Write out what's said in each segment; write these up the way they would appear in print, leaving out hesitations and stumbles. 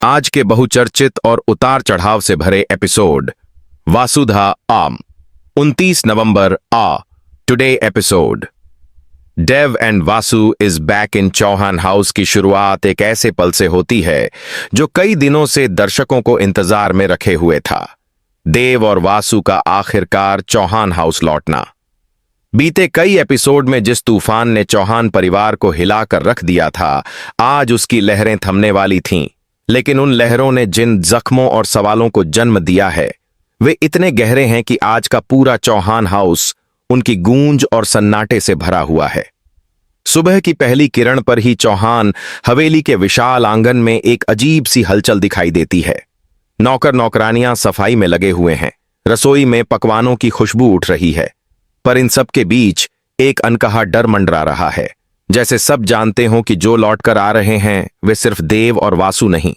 आज के बहुचर्चित और उतार चढ़ाव से भरे एपिसोड वासुधा आम 29 November today episode Dev and Vasu is back in Chauhan house की शुरुआत एक ऐसे पल से होती है जो कई दिनों से दर्शकों को इंतजार में रखे हुए था। देव और वासु का आखिरकार चौहान हाउस लौटना। बीते कई एपिसोड में जिस तूफान ने चौहान परिवार को हिलाकर रख दिया था, आज उसकी लहरें थमने वाली थीं। लेकिन उन लहरों ने जिन जख्मों और सवालों को जन्म दिया है वे इतने गहरे हैं कि आज का पूरा चौहान हाउस उनकी गूंज और सन्नाटे से भरा हुआ है। सुबह की पहली किरण पर ही चौहान हवेली के विशाल आंगन में एक अजीब सी हलचल दिखाई देती है। नौकर नौकरानियां सफाई में लगे हुए हैं, रसोई में पकवानों की खुशबू उठ रही है, पर इन सब के बीच एक अनकहा डर मंडरा रहा है। जैसे सब जानते हों कि जो लौटकर आ रहे हैं वे सिर्फ देव और वासु नहीं,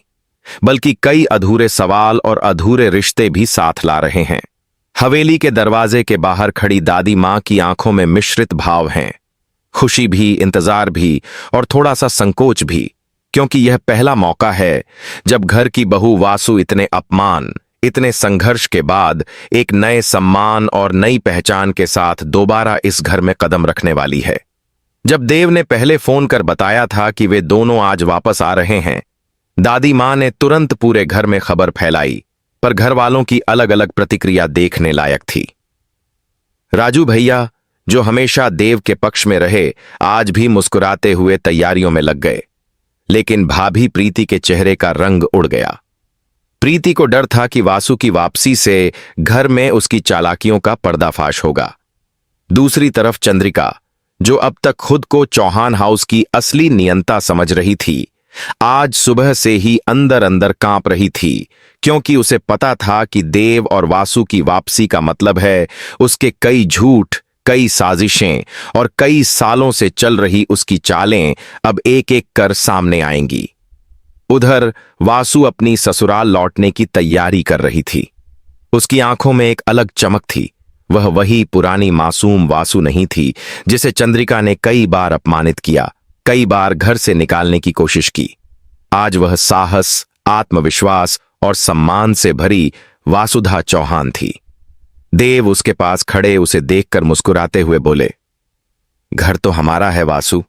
बल्कि कई अधूरे सवाल और अधूरे रिश्ते भी साथ ला रहे हैं। हवेली के दरवाजे के बाहर खड़ी दादी मां की आंखों में मिश्रित भाव हैं, खुशी भी, इंतजार भी और थोड़ा सा संकोच भी, क्योंकि यह पहला मौका है जब घर की बहू वासु इतने अपमान, इतने संघर्ष के बाद एक नए सम्मान और नई पहचान के साथ दोबारा इस घर में कदम रखने वाली है। जब देव ने पहले फोन कर बताया था कि वे दोनों आज वापस आ रहे हैं, दादी मां ने तुरंत पूरे घर में खबर फैलाई, पर घर वालों की अलग अलग प्रतिक्रिया देखने लायक थी। राजू भैया, जो हमेशा देव के पक्ष में रहे, आज भी मुस्कुराते हुए तैयारियों में लग गए। लेकिन भाभी प्रीति के चेहरे का रंग उड़ गया। प्रीति को डर था कि वासु की वापसी से घर में उसकी चालाकियों का पर्दाफाश होगा। दूसरी तरफ चंद्रिका, जो अब तक खुद को चौहान हाउस की असली नियंता समझ रही थी, आज सुबह से ही अंदर अंदर कांप रही थी, क्योंकि उसे पता था कि देव और वासु की वापसी का मतलब है उसके कई झूठ, कई साजिशें और कई सालों से चल रही उसकी चालें अब एक एक कर सामने आएंगी। उधर वासु अपनी ससुराल लौटने की तैयारी कर रही थी। उसकी आंखों में एक अलग चमक थी। वह वही पुरानी मासूम वासु नहीं थी जिसे चंद्रिका ने कई बार अपमानित किया, कई बार घर से निकालने की कोशिश की। आज वह साहस, आत्मविश्वास और सम्मान से भरी वासुधा चौहान थी। देव उसके पास खड़े उसे देखकर मुस्कुराते हुए बोले, घर तो हमारा है वासु,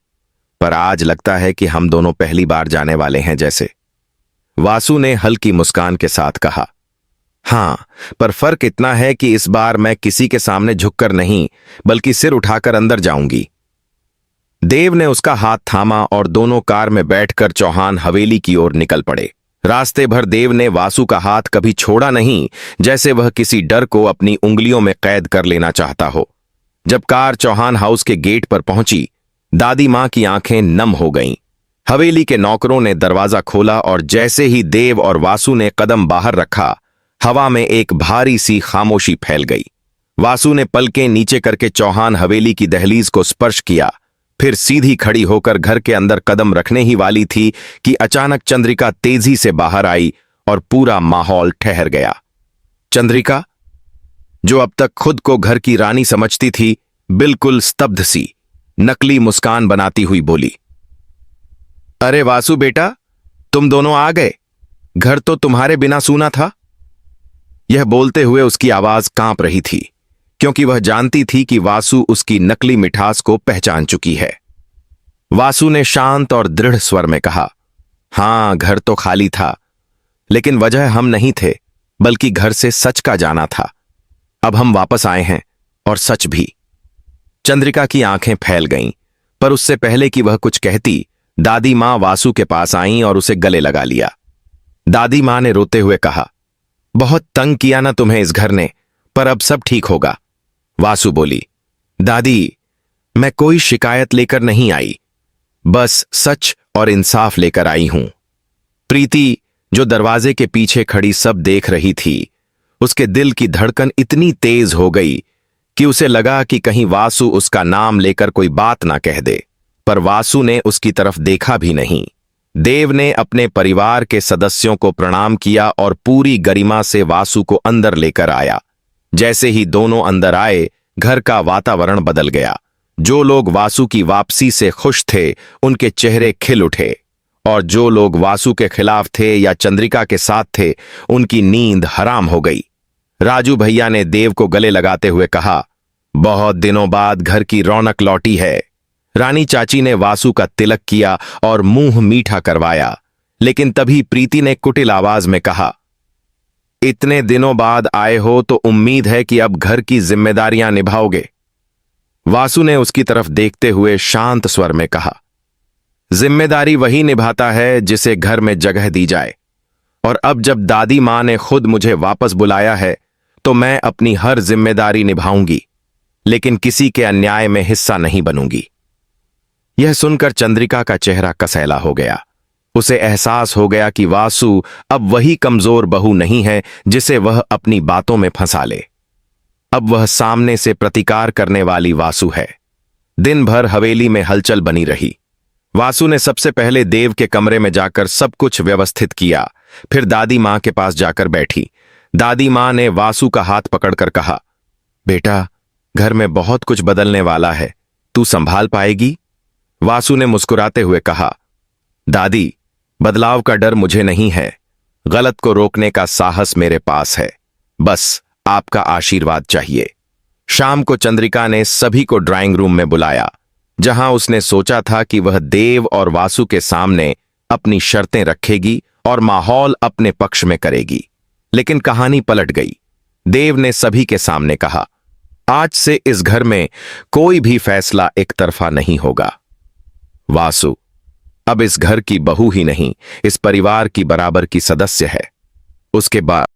पर आज लगता है कि हम दोनों पहली बार जाने वाले हैं जैसे। वासु ने हल्की मुस्कान के साथ कहा, हां, पर फर्क इतना है कि इस बार मैं किसी के सामने झुककर नहीं, बल्कि सिर उठाकर अंदर जाऊंगी। देव ने उसका हाथ थामा और दोनों कार में बैठकर चौहान हवेली की ओर निकल पड़े। रास्ते भर देव ने वासु का हाथ कभी छोड़ा नहीं, जैसे वह किसी डर को अपनी उंगलियों में कैद कर लेना चाहता हो। जब कार चौहान हाउस के गेट पर पहुंची, दादी मां की आंखें नम हो गईं। हवेली के नौकरों ने दरवाजा खोला और जैसे ही देव और वासु ने कदम बाहर रखा, हवा में एक भारी सी खामोशी फैल गई। वासु ने पलकें नीचे करके चौहान हवेली की दहलीज को स्पर्श किया, फिर सीधी खड़ी होकर घर के अंदर कदम रखने ही वाली थी कि अचानक चंद्रिका तेजी से बाहर आई और पूरा माहौल ठहर गया। चंद्रिका, जो अब तक खुद को घर की रानी समझती थी, बिल्कुल स्तब्ध सी नकली मुस्कान बनाती हुई बोली, अरे वासु बेटा, तुम दोनों आ गए। घर तो तुम्हारे बिना सूना था। यह बोलते हुए उसकी आवाज कांप रही थी, क्योंकि वह जानती थी कि वासु उसकी नकली मिठास को पहचान चुकी है। वासु ने शांत और दृढ़ स्वर में कहा, हां, घर तो खाली था, लेकिन वजह हम नहीं थे, बल्कि घर से सच का जाना था। अब हम वापस आए हैं, और सच भी। चंद्रिका की आंखें फैल गईं, पर उससे पहले कि वह कुछ कहती, दादी मां वासु के पास आईं और उसे गले लगा लिया। दादी मां ने रोते हुए कहा, बहुत तंग किया ना तुम्हें इस घर ने, पर अब सब ठीक होगा। वासु बोली, दादी, मैं कोई शिकायत लेकर नहीं आई, बस सच और इंसाफ लेकर आई हूं। प्रीति, जो दरवाजे के पीछे खड़ी सब देख रही थी, उसके दिल की धड़कन इतनी तेज हो गई कि उसे लगा कि कहीं वासु उसका नाम लेकर कोई बात ना कह दे, पर वासु ने उसकी तरफ देखा भी नहीं। देव ने अपने परिवार के सदस्यों को प्रणाम किया और पूरी गरिमा से वासु को अंदर लेकर आया। जैसे ही दोनों अंदर आए, घर का वातावरण बदल गया। जो लोग वासु की वापसी से खुश थे, उनके चेहरे खिल उठे और जो लोग वासु के खिलाफ थे या चंद्रिका के साथ थे उनकी नींद हराम हो गई। राजू भैया ने देव को गले लगाते हुए कहा, बहुत दिनों बाद घर की रौनक लौटी है। रानी चाची ने वासु का तिलक किया और मुंह मीठा करवाया, लेकिन तभी प्रीति ने कुटिल आवाज में कहा, इतने दिनों बाद आए हो तो उम्मीद है कि अब घर की जिम्मेदारियां निभाओगे। वासु ने उसकी तरफ देखते हुए शांत स्वर में कहा, जिम्मेदारी वही निभाता है जिसे घर में जगह दी जाए, और अब जब दादी मां ने खुद मुझे वापस बुलाया है तो मैं अपनी हर जिम्मेदारी निभाऊंगी, लेकिन किसी के अन्याय में हिस्सा नहीं बनूंगी। यह सुनकर चंद्रिका का चेहरा कसैला हो गया। उसे एहसास हो गया कि वासु अब वही कमजोर बहू नहीं है जिसे वह अपनी बातों में फंसा ले। अब वह सामने से प्रतिकार करने वाली वासु है। दिन भर हवेली में हलचल बनी रही। वासु ने सबसे पहले देव के कमरे में जाकर सब कुछ व्यवस्थित किया, फिर दादी मां के पास जाकर बैठी। दादी मां ने वासु का हाथ पकड़कर कहा, बेटा, घर में बहुत कुछ बदलने वाला है, तू संभाल पाएगी? वासु ने मुस्कुराते हुए कहा, दादी, बदलाव का डर मुझे नहीं है, गलत को रोकने का साहस मेरे पास है, बस आपका आशीर्वाद चाहिए। शाम को चंद्रिका ने सभी को ड्राइंग रूम में बुलाया, जहां उसने सोचा था कि वह देव और वासु के सामने अपनी शर्तें रखेगी और माहौल अपने पक्ष में करेगी। लेकिन कहानी पलट गई। देव ने सभी के सामने कहा, आज से इस घर में कोई भी फैसला एक तरफा नहीं होगा। वासु अब इस घर की बहू ही नहीं, इस परिवार की बराबर की सदस्य है। उसके बाद